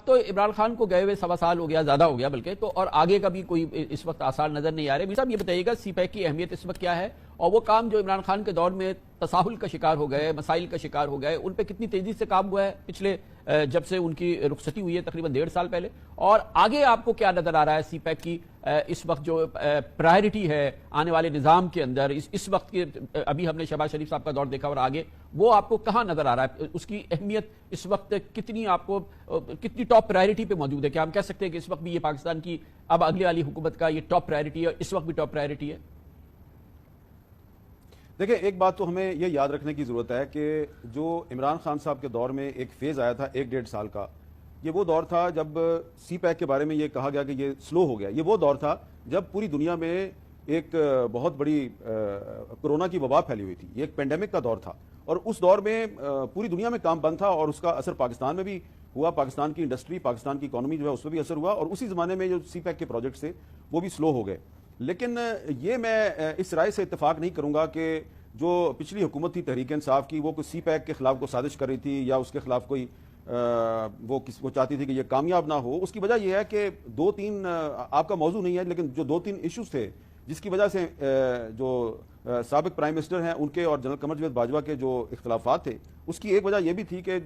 تو عمران خان کو گئے ہوئے 1.25 سال ہو گیا، زیادہ ہو گیا بلکہ، تو اور آگے کا بھی کوئی اس وقت آثار نظر نہیں آ رہے۔ میر صاحب یہ بتائیے گا سی پیک کی اہمیت اس وقت کیا ہے، اور وہ کام جو عمران خان کے دور میں تساہل کا شکار ہو گئے، مسائل کا شکار ہو گئے، ان پہ کتنی تیزی سے کام ہوا ہے پچھلے جب سے ان کی رخصتی ہوئی ہے تقریباً 1.5 سال پہلے، اور آگے آپ کو کیا نظر آ رہا ہے سی پیک کی اس وقت جو پرائرٹی ہے آنے والے نظام کے اندر، اس وقت کے ابھی ہم نے شہباز شریف صاحب کا دور دیکھا اور آگے وہ آپ کو کہاں نظر آ رہا ہے، اس کی اہمیت اس وقت کتنی آپ کو کتنی ٹاپ پرائرٹی پہ موجود ہے؟ کیا ہم کہہ سکتے ہیں کہ اس وقت بھی یہ پاکستان کی اب اگلی والی حکومت کا یہ ٹاپ پرائرٹی ہے، اس وقت بھی ٹاپ پرائرٹی ہے؟ دیکھیں، ایک بات تو ہمیں یہ یاد رکھنے کی ضرورت ہے کہ جو عمران خان صاحب کے دور میں ایک فیز آیا تھا 1.5 سال کا، یہ وہ دور تھا جب سی پیک کے بارے میں یہ کہا گیا کہ یہ سلو ہو گیا۔ یہ وہ دور تھا جب پوری دنیا میں ایک بہت بڑی کورونا کی وبا پھیلی ہوئی تھی، یہ ایک پینڈیمک کا دور تھا، اور اس دور میں پوری دنیا میں کام بند تھا، اور اس کا اثر پاکستان میں بھی ہوا۔ پاکستان کی انڈسٹری، پاکستان کی اکانومی جو ہے اس پہ بھی اثر ہوا، اور اسی زمانے میں جو سی پیک کے پروجیکٹس تھے وہ بھی سلو ہو گئے۔ لیکن یہ میں اس رائے سے اتفاق نہیں کروں گا کہ جو پچھلی حکومت تھی تحریک انصاف کی، وہ کوئی سی پیک کے خلاف کوئی سازش کر رہی تھی یا اس کے خلاف کوئی وہ چاہتی تھی کہ یہ کامیاب نہ ہو۔ اس کی وجہ یہ ہے کہ 2-3 آپ کا موضوع نہیں ہے، لیکن جو 2-3 ایشوز تھے جس کی وجہ سے جو سابق پرائم منسٹر ہیں ان کے اور جنرل قمر جاوید باجوہ کے جو اختلافات تھے، اس کی ایک وجہ یہ بھی تھی کہ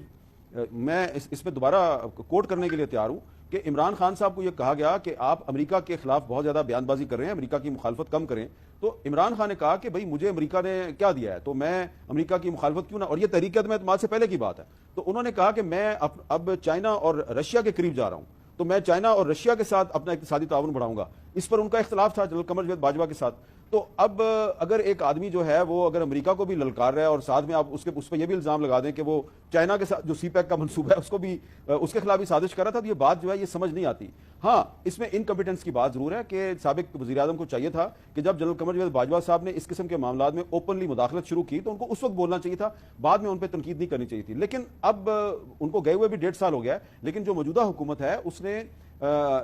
میں اس میں دوبارہ کوٹ کرنے کے لیے تیار ہوں کہ عمران خان صاحب کو یہ کہا گیا کہ آپ امریکہ کے خلاف بہت زیادہ بیان بازی کر رہے ہیں، امریکہ کی مخالفت کم کریں، تو عمران خان نے کہا کہ بھئی مجھے امریکہ نے کیا دیا ہے تو میں امریکہ کی مخالفت کیوں نہ، اور یہ تحریک عدم اعتماد سے پہلے کی بات ہے، تو انہوں نے کہا کہ میں اب چائنا اور رشیا کے قریب جا رہا ہوں، تو میں چائنا اور رشیا کے ساتھ اپنا اقتصادی تعاون بڑھاؤں گا۔ اس پر ان کا اختلاف تھا جنرل قمر جاوید باجوہ کے ساتھ۔ تو اب اگر ایک آدمی جو ہے وہ اگر امریکہ کو بھی للکار رہا ہے اور ساتھ میں آپ اس پہ یہ بھی الزام لگا دیں کہ وہ چائنا کے ساتھ جو سی پیک کا منصوبہ ہے اس کو بھی اس کے خلاف بھی سازش کر رہا تھا، تو یہ بات جو ہے یہ سمجھ نہیں آتی۔ ہاں، اس میں انکمپیٹنس کی بات ضرور ہے کہ سابق وزیر اعظم کو چاہیے تھا کہ جب جنرل قمر جاوید باجوہ صاحب نے اس قسم کے معاملات میں اوپنلی مداخلت شروع کی تو ان کو اس وقت بولنا چاہیے تھا، بعد میں ان پہ تنقید نہیں کرنی چاہیے تھی۔ لیکن اب ان کو گئے ہوئے بھی 1.5 سال ہو گیا ہے، لیکن جو موجودہ حکومت ہے اس نے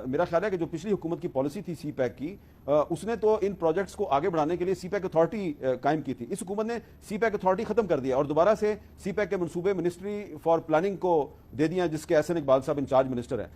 میرا خیال ہے کہ جو پچھلی حکومت کی پالیسی تھی سی پیک کی، اس نے تو ان پروجیکٹس کو آگے بڑھانے کے لیے سی پیک اتھارٹی قائم کی تھی۔ اس حکومت نے سی پیک اتھارٹی ختم کر دیا اور دوبارہ سے سی پیک کے منصوبے منسٹری فار پلاننگ کو دے دیا، جس کے احسن اقبال صاحب انچارج منسٹر ہیں۔